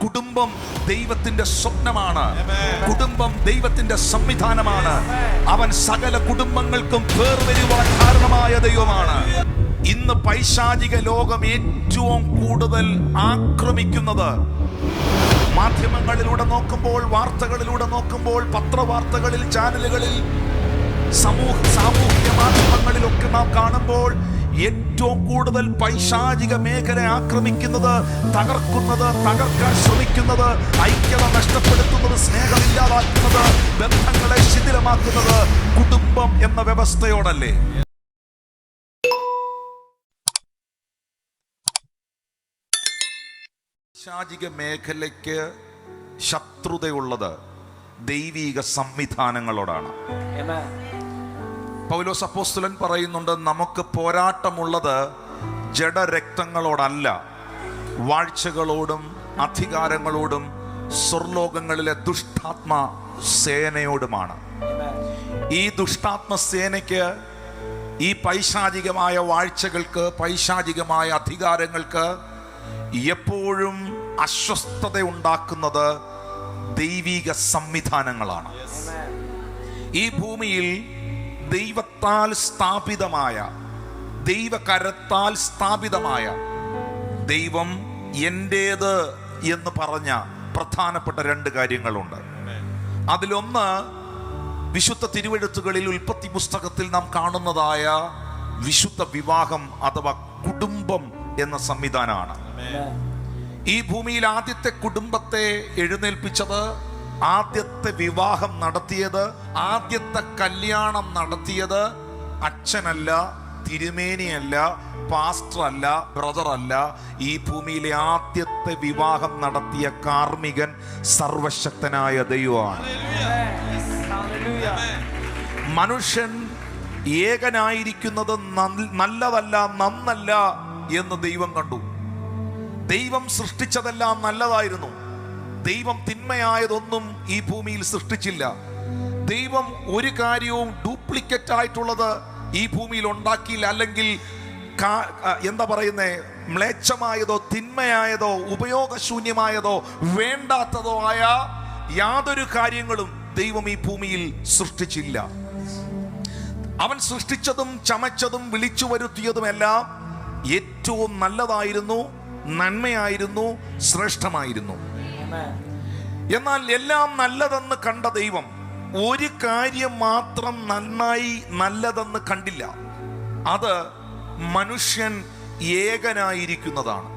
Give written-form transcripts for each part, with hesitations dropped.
കുടുംബം ദൈവത്തിന്റെ സ്വപ്നമാണ്. കുടുംബം ദൈവത്തിന്റെ സംവിധാനമാണ്. അവൻ സകല കുടുംബങ്ങൾക്കും പേർ വരുവാൻ കാരണമായ ദൈവമാണ്. ഇന്ന് പൈശാചിക ലോകം ഏറ്റവും കൂടുതൽ ആക്രമിക്കുന്നത്, മാധ്യമങ്ങളിലൂടെ നോക്കുമ്പോൾ, വാർത്തകളിലൂടെ നോക്കുമ്പോൾ, പത്രവാർത്തകളിൽ, ചാനലുകളിൽ, സാമൂഹിക മാധ്യമങ്ങളിലൊക്കെ നാം കാണുമ്പോൾ ഏറ്റവും കൂടുതൽ പൈശാചിക മേഖല ആക്രമിക്കുന്നത്, തകർക്കുന്നത്, തകർക്കാൻ ശ്രമിക്കുന്നത്, ഐക്യത നഷ്ടപ്പെടുത്തുന്നത്, സ്നേഹമില്ലാതാക്കുന്നത്, ബന്ധങ്ങളെ ശിഥിലമാക്കുന്നത് കുടുംബം എന്ന വ്യവസ്ഥയോടല്ലേ? പൈശാചിക മേഖലയ്ക്ക് ശത്രുതയുള്ളത് ദൈവിക സംവിധാനങ്ങളോടാണ്. പൗലോസ് അപ്പോസ്തലൻ പറയുന്നുണ്ട്, നമുക്ക് പോരാട്ടമുള്ളത് ജഡരക്തങ്ങളോടല്ല, വാഴ്ചകളോടും അധികാരങ്ങളോടും സ്വർലോകങ്ങളിലെ ദുഷ്ടാത്മ സേനയോടുമാണ്. ഈ ദുഷ്ടാത്മ സേനയ്ക്ക്, ഈ പൈശാചികമായ വാഴ്ചകൾക്ക്, പൈശാചികമായ അധികാരങ്ങൾക്ക് എപ്പോഴും അസ്വസ്ഥത ഉണ്ടാക്കുന്നത് ദൈവിക സംവിധാനങ്ങളാണ്. ഈ ഭൂമിയിൽ ദൈവത്താൽ സ്ഥാപിതമായ, ദൈവകരത്താൽ സ്ഥാപിതമായ, ദൈവം എന്റേത് എന്ന് പറഞ്ഞ പ്രധാനപ്പെട്ട രണ്ട് കാര്യങ്ങളുണ്ട്. അതിലൊന്ന് വിശുദ്ധ തിരുവെഴുത്തുകളിൽ ഉൽപ്പത്തി പുസ്തകത്തിൽ നാം കാണുന്നതായ വിശുദ്ധ വിവാഹം അഥവാ കുടുംബം എന്ന സംവിധാനമാണ്. ഈ ഭൂമിയിൽ ആദ്യത്തെ കുടുംബത്തെ എഴുന്നേൽപ്പിച്ചത്, ആദ്യത്തെ വിവാഹം നടത്തിയത്, ആദ്യത്തെ കല്യാണം നടത്തിയത് അച്ഛനല്ല, തിരുമേനിയല്ല, പാസ്റ്റർ അല്ല, ബ്രദർ അല്ല. ഈ ഭൂമിയിലെ ആദ്യത്തെ വിവാഹം നടത്തിയ കാർമികൻ സർവശക്തനായ ദൈവമാണ്. മനുഷ്യൻ ഏകനായിരിക്കുന്നത് നല്ലതല്ല, നന്നല്ല എന്ന് ദൈവം കണ്ടു. ദൈവം സൃഷ്ടിച്ചതെല്ലാം നല്ലതായിരുന്നു. ദൈവം തിന്മയായതൊന്നും ഈ ഭൂമിയിൽ സൃഷ്ടിച്ചില്ല. ദൈവം ഒരു കാര്യവും ഡ്യൂപ്ലിക്കേറ്റ് ആയിട്ടുള്ളത് ഈ ഭൂമിയിൽ ഉണ്ടാക്കിയില്ല. അല്ലെങ്കിൽ എന്താ പറയുന്നേ, മ്ലേച്ഛമായതോ തിന്മയായതോ ഉപയോഗശൂന്യമായതോ വേണ്ടാത്തതോ ആയ യാതൊരു കാര്യങ്ങളും ദൈവം ഈ ഭൂമിയിൽ സൃഷ്ടിച്ചില്ല. അവൻ സൃഷ്ടിച്ചതും ചമച്ചതും വിളിച്ചു വരുത്തിയതുമെല്ലാം ഏറ്റവും നല്ലതായിരുന്നു, നന്മയായിരുന്നു, ശ്രേഷ്ഠമായിരുന്നു. എന്നാൽ എല്ലാം നല്ലതെന്ന് കണ്ട ദൈവം ഒരു കാര്യം മാത്രം നന്നായി നല്ലതെന്ന് കണ്ടില്ല. അത് മനുഷ്യൻ ഏകനായിരിക്കുന്നതാണ്.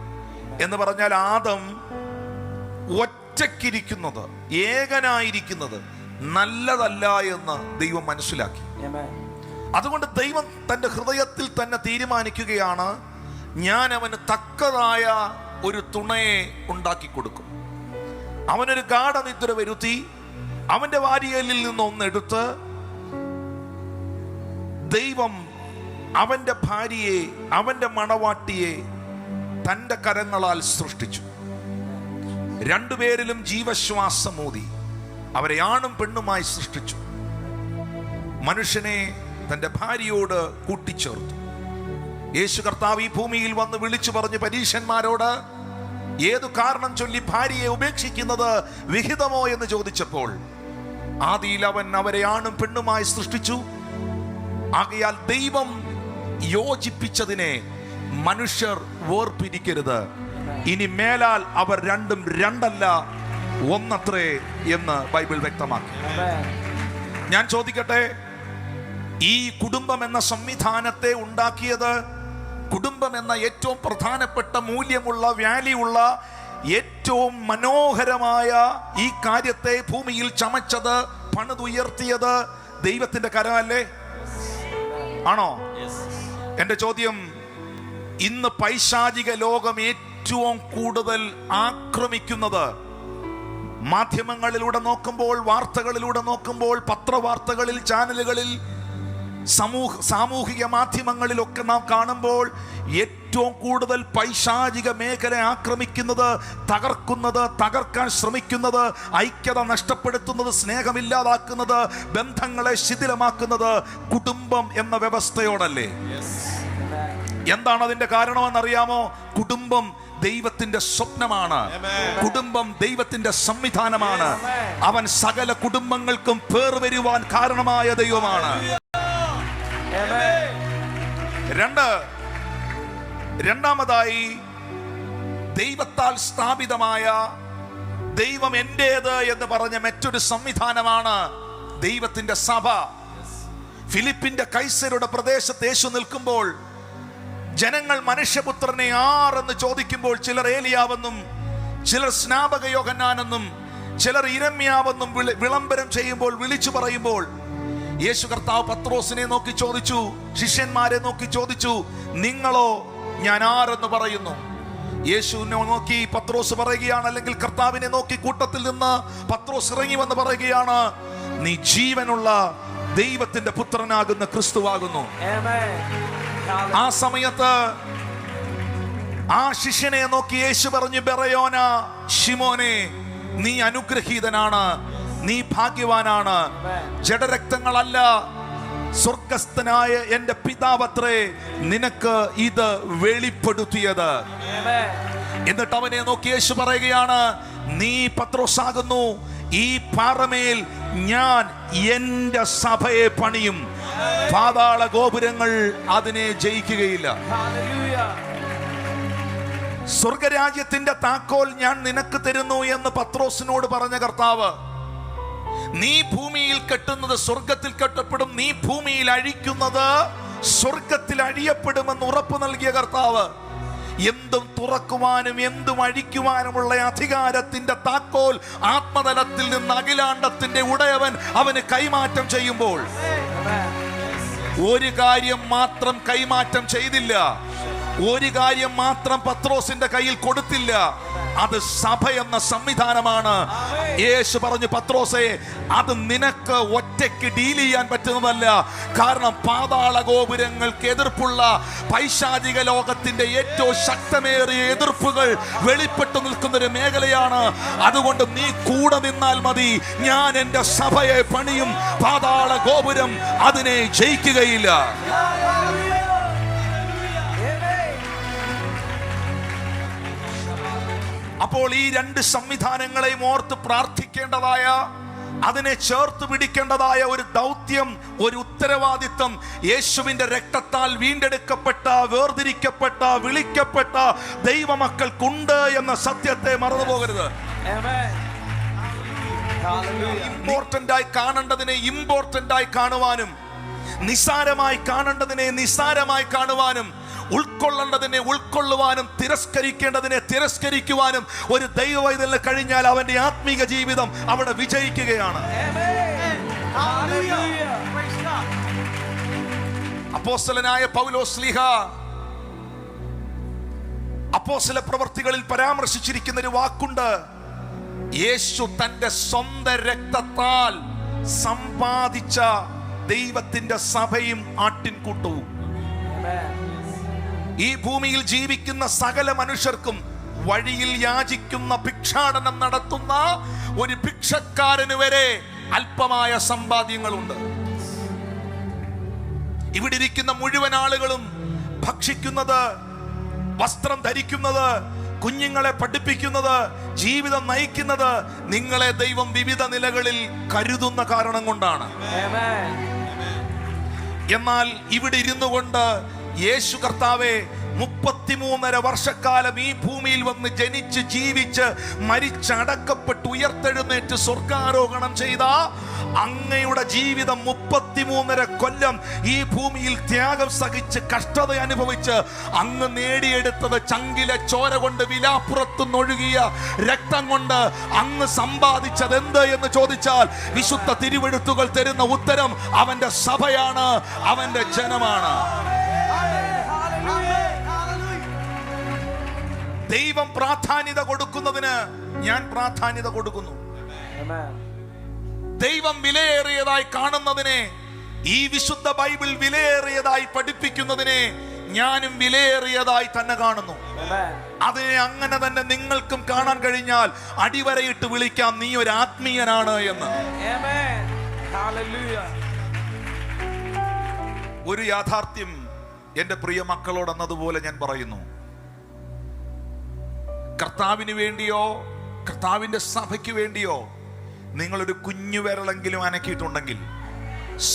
എന്ന് പറഞ്ഞാൽ ആദം ഒറ്റയ്ക്കിരിക്കുന്നത്, ഏകനായിരിക്കുന്നത് നല്ലതല്ല എന്ന് ദൈവം മനസ്സിലാക്കി. അതുകൊണ്ട് ദൈവം തന്റെ ഹൃദയത്തിൽ തന്നെ തീരുമാനിക്കുകയാണ്, ഞാൻ അവന് തക്കതായ ഒരു തുണയെ ഉണ്ടാക്കി കൊടുക്കും. അവനൊരു ഗാഢനിദ്ര വരുത്തി അവന്റെ വാരിയലിൽ നിന്നൊന്നെടുത്ത് ദൈവം അവന്റെ ഭാര്യയെ, അവന്റെ മണവാട്ടിയെ തന്റെ കരങ്ങളാൽ സൃഷ്ടിച്ചു. രണ്ടുപേരിലും ജീവശ്വാസമൂതി അവരെ ആണും പെണ്ണുമായി സൃഷ്ടിച്ചു. മനുഷ്യനെ തന്റെ ഭാര്യയോട് കൂട്ടിച്ചേർത്തു. യേശു കർത്താവ് ഈ ഭൂമിയിൽ വന്ന് വിളിച്ചു പറഞ്ഞു പരീശന്മാരോട്, ഏതു കാരണം ചൊല്ലി ഭാര്യയെ ഉപേക്ഷിക്കുന്നത് വിഹിതമോ എന്ന് ചോദിച്ചപ്പോൾ, ആദിയിൽ അവൻ അവരെ ആണും പെണ്ണുമായി സൃഷ്ടിച്ചു. ആകയാൽ ദൈവം യോജിപ്പിച്ചതിനെ മനുഷ്യർ വേർപിരിക്കരുത്. ഇനി മേലാൽ അവർ രണ്ടും രണ്ടല്ല ഒന്നത്രേ എന്ന് ബൈബിൾ വ്യക്തമാക്കി. ഞാൻ ചോദിക്കട്ടെ, ഈ കുടുംബം എന്ന സംവിധാനത്തെ ഉണ്ടാക്കിയത്, കുടുംബം എന്ന ഏറ്റവും പ്രധാനപ്പെട്ട മൂല്യമുള്ള, വാല്യുള്ള, ഏറ്റവും മനോഹരമായ ഈ കാര്യത്തെ ഭൂമിയിൽ ചമച്ചത്, പണിതുയർത്തിയത് ദൈവത്തിന്റെ കരമല്ലേ? ആണോ? എന്റെ ചോദ്യം, ഇന്ന് പൈശാചിക ലോകം ഏറ്റവും കൂടുതൽ ആക്രമിക്കുന്നത്, മാധ്യമങ്ങളിലൂടെ നോക്കുമ്പോൾ, വാർത്തകളിലൂടെ നോക്കുമ്പോൾ, പത്രവാർത്തകളിൽ, ചാനലുകളിൽ, സാമൂഹിക മാധ്യമങ്ങളിലൊക്കെ നാം കാണുമ്പോൾ ഏറ്റവും കൂടുതൽ പൈശാചിക മേഖല ആക്രമിക്കുന്നത്, തകർക്കുന്നത്, തകർക്കാൻ ശ്രമിക്കുന്നത്, ഐക്യത നഷ്ടപ്പെടുത്തുന്നത്, സ്നേഹമില്ലാതാക്കുന്നത്, ബന്ധങ്ങളെ ശിഥിലമാക്കുന്നത് കുടുംബം എന്ന വ്യവസ്ഥയോടല്ലേ? എന്താണ് അതിന്റെ കാരണമെന്നറിയാമോ? കുടുംബം ദൈവത്തിന്റെ സ്വപ്നമാണ്. കുടുംബം ദൈവത്തിന്റെ സംവിധാനമാണ്. അവൻ സകല കുടുംബങ്ങൾക്കും പേർ വരുവാൻ കാരണമായ ദൈവമാണ്. രണ്ടാമതായി, ദൈവത്താൽ സ്ഥാപിതമായ, ദൈവം എന്റേത് എന്ന് പറഞ്ഞ മറ്റൊരു സംവിധാനമാണ് ദൈവത്തിന്റെ സഭ. ഫിലിപ്പിന്റെ കൈസരുടെ പ്രദേശത്ത് യേശു നിൽക്കുമ്പോൾ ജനങ്ങൾ മനുഷ്യപുത്രനെ ആരെന്ന് ചോദിക്കുമ്പോൾ ചിലർ ഏലിയാവെന്നും ചിലർ സ്നാപക യോഹന്നാനെന്നും ചിലർ ഇരമ്യാവെന്നും വിളംബരം ചെയ്യുമ്പോൾ, വിളിച്ചു പറയുമ്പോൾ യേശു കർത്താവ് പത്രോസിനെ നോക്കി ചോദിച്ചു, ശിഷ്യന്മാരെ നോക്കി ചോദിച്ചു, നിങ്ങളോ ഞാൻ ആരെന്ന് പറയുന്നു? യേശുവിനെ നോക്കി പത്രോസ് പറയുകയാണ്, അല്ലെങ്കിൽ കർത്താവിനെ നോക്കി കൂട്ടത്തിൽ നിന്ന് പത്രോസ് ഇറങ്ങി വന്ന് പറയുകയാണ്, നീ ജീവനുള്ള ദൈവത്തിന്റെ പുത്രനാകുന്ന ക്രിസ്തുവാകുന്നു. ആ സമയത്ത് ആ ശിഷ്യനെ നോക്കി യേശു പറഞ്ഞു, ബെറയോന ശിമോനെ, നീ അനുഗ്രഹീതനാണ്, നീ ഭാഗ്യവാനാണ്. ജഡരക്തങ്ങളല്ല, സ്വർഗസ്ഥനായ എന്റെ പിതാവത്രേ നിനക്ക് ഇത് വെളിപ്പെടുത്തിയത്. എന്നിട്ട് അവനെ നോക്കി യേശു പറയുകയാണ്, നീ പത്രോസാകുന്നു, ഈ പാറമേൽ ഞാൻ എന്റെ സഭയെ പണിയും, പാതാള ഗോപുരങ്ങൾ അതിനെ ജയിക്കുകയില്ല. സ്വർഗരാജ്യത്തിന്റെ താക്കോൽ ഞാൻ നിനക്ക് തരുന്നു എന്ന് പത്രോസിനോട് പറഞ്ഞ കർത്താവ്, നീ ഭൂമിയിൽ കെട്ടുന്നത് സ്വർഗത്തിൽ കെട്ടപ്പെടും, നീ ഭൂമിയിൽ അഴിക്കുന്നത് സ്വർഗത്തിൽ അഴിയപ്പെടുമെന്ന് ഉറപ്പ് നൽകിയ കർത്താവ്, എന്തും തുറക്കുവാനും എന്തും അഴിക്കുവാനുമുള്ള അധികാരത്തിന്റെ താക്കോൽ ആത്മതലത്തിൽ നിന്ന് അഖിലാണ്ടത്തിന്റെ ഉടയവൻ അവന് കൈമാറ്റം ചെയ്യുമ്പോൾ ഒരു കാര്യം മാത്രം കൈമാറ്റം ചെയ്തില്ല, ഒരു കാര്യം മാത്രം പത്രോസിന്റെ കയ്യിൽ കൊടുത്തില്ല, അത് സഭ എന്ന സംവിധാനമാണ്. യേശു പറഞ്ഞു, പത്രോസേ, അത് നിനക്ക് ഒറ്റയ്ക്ക് ഡീൽ ചെയ്യാൻ പറ്റുന്നതല്ല. കാരണം പാതാള ഗോപുരങ്ങൾക്ക് എതിർപ്പുള്ള പൈശാചിക ലോകത്തിന്റെ ഏറ്റവും ശക്തമേറിയ എതിർപ്പുകൾ വെളിപ്പെട്ടു നിൽക്കുന്ന ഒരു മേഖലയാണ്. അതുകൊണ്ട് നീ കൂടെ നിന്നാൽ മതി, ഞാൻ എന്റെ സഭയെ പണിയും, പാതാള ഗോപുരം അതിനെ ജയിക്കുകയില്ല. അപ്പോൾ ഈ രണ്ട് സംവിധാനങ്ങളെയും ഓർത്ത് പ്രാർത്ഥിക്കേണ്ടതായ, അതിനെ ചേർത്ത് പിടിക്കേണ്ടതായ ഒരു ദൗത്യം, ഒരു ഉത്തരവാദിത്വം യേശുവിന്റെ രക്തത്താൽ വീണ്ടെടുക്കപ്പെട്ട, വേർതിരിക്കപ്പെട്ട, വിളിക്കപ്പെട്ട ദൈവമക്കൾക്കുണ്ട് എന്ന സത്യത്തെ മറന്നുപോകരുത്. ഇമ്പോർട്ടന്റ് ആയി കാണേണ്ടതിനെ ഇമ്പോർട്ടന്റ് ആയി കാണുവാനും, നിസ്സാരമായി കാണേണ്ടതിനെ നിസ്സാരമായി കാണുവാനും, ഉൾക്കൊള്ളേണ്ടതിനെ ഉൾക്കൊള്ളുവാനും, തിരസ്കരിക്കേണ്ടതിനെ തിരസ്കരിക്കുവാനും ഒരു ദൈവവൈതലിന് കഴിഞ്ഞാൽ അവന്റെ ആത്മീക ജീവിതം അവിടെ വിജയിക്കുകയാണ്. അപ്പോസ്തലനായ പൗലോസ് ശ്ലീഹ അപ്പോസ്തല പ്രവർത്തികളിൽ പരാമർശിച്ചിരിക്കുന്ന ഒരു വാക്കുണ്ട്, യേശു തന്റെ സ്വന്തം രക്തത്താൽ സമ്പാദിച്ച ദൈവത്തിന്റെ സഭയും ആട്ടിൻകൂട്ടവും. ഈ ഭൂമിയിൽ ജീവിക്കുന്ന സകല മനുഷ്യർക്കും വഴിയിൽ യാചിക്കുന്ന, ഭിക്ഷാടനം നടത്തുന്ന ഒരു ഭിക്ഷക്കാരന് വരെ അല്പമായ സമ്പാദ്യങ്ങളുണ്ട്. ഇവിടെ ഇരിക്കുന്ന മുഴുവൻ ആളുകളും ഭക്ഷിക്കുന്നത്, വസ്ത്രം ധരിക്കുന്നത്, കുഞ്ഞുങ്ങളെ പഠിപ്പിക്കുന്നത്, ജീവിതം നയിക്കുന്നത് നിങ്ങളെ ദൈവം വിവിധ നിലകളിൽ കരുതുന്ന കാരണം കൊണ്ടാണ്. എന്നാൽ ഇവിടെ ഇരുന്നു കൊണ്ട് യേശു കർത്താവെ 33.5 വർഷക്കാലം ഈ ഭൂമിയിൽ വന്ന് ജനിച്ച് ജീവിച്ച് മരിച്ചടക്കപ്പെട്ട് ഉയർത്തെഴുന്നേറ്റ് സ്വർഗാരോഹണം ചെയ്ത അങ്ങയുടെ ജീവിതം 33.5 കൊല്ലം ഈ ഭൂമിയിൽ ത്യാഗം സഹിച്ച് കഷ്ടത അനുഭവിച്ച് അങ്ങ് നേടിയെടുത്തത് ചങ്കിലെ ചോര കൊണ്ട്, വിലാപ്പുറത്തുനിന്നൊഴുകിയ രക്തം കൊണ്ട് അങ്ങ് സമ്പാദിച്ചത് എന്ത് എന്ന് ചോദിച്ചാൽ വിശുദ്ധ തിരുവെഴുത്തുകൾ തരുന്ന ഉത്തരം അവന്റെ സഭയാണ്, അവന്റെ ജനമാണ്. ദൈവം പ്രാധാന്യത കൊടുക്കുന്നതിന് ഞാൻ പ്രാധാന്യത കൊടുക്കുന്നു. ദൈവം വിലയേറിയതായി കാണുന്നതിനെ, ഈ വിശുദ്ധ ബൈബിൾ വിലയേറിയതായി പഠിപ്പിക്കുന്നതിനെ ഞാനും വിലയേറിയതായി തന്നെ കാണുന്നു. അതിനെ അങ്ങനെ തന്നെ നിങ്ങൾക്കും കാണാൻ കഴിഞ്ഞാൽ അടിവരയിട്ട് വിളിക്കാം, നീ ഒരു ആത്മീയനാണ് എന്ന്. ഒരു യാഥാർത്ഥ്യം എന്റെ പ്രിയ മക്കളോട് എന്നതുപോലെ ഞാൻ പറയുന്നു, കർത്താവിന് വേണ്ടിയോ കർത്താവിൻ്റെ സഭയ്ക്ക് വേണ്ടിയോ നിങ്ങളൊരു കുഞ്ഞു വിരളെങ്കിലും അനക്കിയിട്ടുണ്ടെങ്കിൽ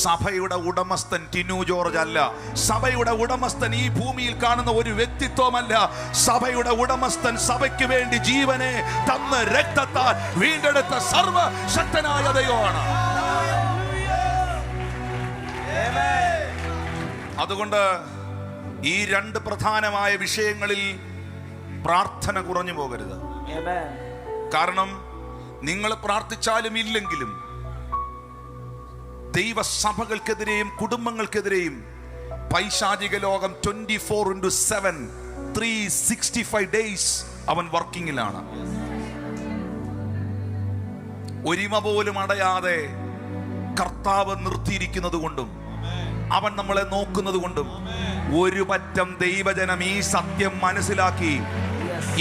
സഭയുടെ ഉടമസ്ഥൻ ടിനു ജോർജ് അല്ല. സഭയുടെ ഉടമസ്ഥൻ ഈ ഭൂമിയിൽ കാണുന്ന ഒരു വ്യക്തിത്വമല്ല. സഭയുടെ ഉടമസ്ഥൻ സഭയ്ക്ക് വേണ്ടി ജീവനെ തന്ന് രക്തത്താൽ വീണ്ടെടുത്ത സർവശക്തനായ ദൈവമാണ്. അതുകൊണ്ട് ഈ രണ്ട് പ്രധാനമായ വിഷയങ്ങളിൽ പ്രാർത്ഥന കുറഞ്ഞു പോകരുത്. കാരണം നിങ്ങൾ പ്രാർത്ഥിച്ചാലും ഇല്ലെങ്കിലും ദൈവസഭകൾക്കെതിരെയും കുടുംബങ്ങൾക്കെതിരെയും പൈശാചിക ലോകം 24/7 365 ഡേയ്സ് അവൻ വർക്കിങ്ങിലാണ്. ഒരിമ പോലും അടയാതെ കർത്താവ് നിർത്തിയിരിക്കുന്നത് കൊണ്ടും അവൻ നമ്മളെ നോക്കുന്നത് കൊണ്ടും ഒരു പറ്റം ദൈവജനം ഈ സത്യം മനസ്സിലാക്കി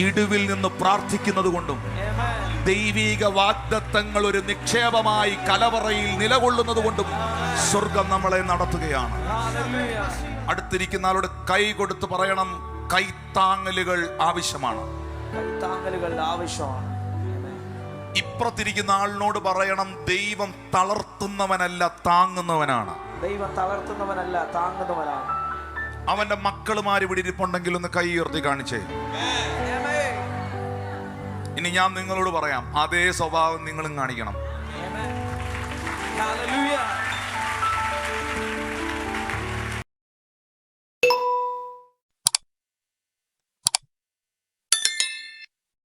ഇടുവിൽ നിന്ന് പ്രാർത്ഥിക്കുന്നത് കൊണ്ടും ദൈവിക വാഗ്ദത്തങ്ങൾ ഒരു നിക്ഷേപമായി കലവറയിൽ നിലകൊള്ളുന്നത് കൊണ്ടും സ്വർഗം നമ്മളെ നടത്തുകയാണ്. അടുത്തിരിക്കുന്ന ആളോട് കൈ കൊടുത്ത് പറയണം, കൈത്താങ്ങലുകൾ ആവശ്യമാണ്. ഇപ്പുറത്തിരിക്കുന്ന ആളിനോട് പറയണം, ദൈവം തളർത്തുന്നവനല്ല താങ്ങുന്നവനാണ്. ദൈവം തളർത്തുന്നവനല്ല താങ്ങുന്നവനാണ്. അവന്റെ മക്കളുമാര് ഇവിടെ ഇരിപ്പുണ്ടെങ്കിൽ ഒന്ന് കൈ ഉയർത്തി കാണിച്ചേ. ഇനി ഞാൻ നിങ്ങളോട് പറയാം, അതേ സ്വഭാവം നിങ്ങളും കാണിക്കണം. Hallelujah.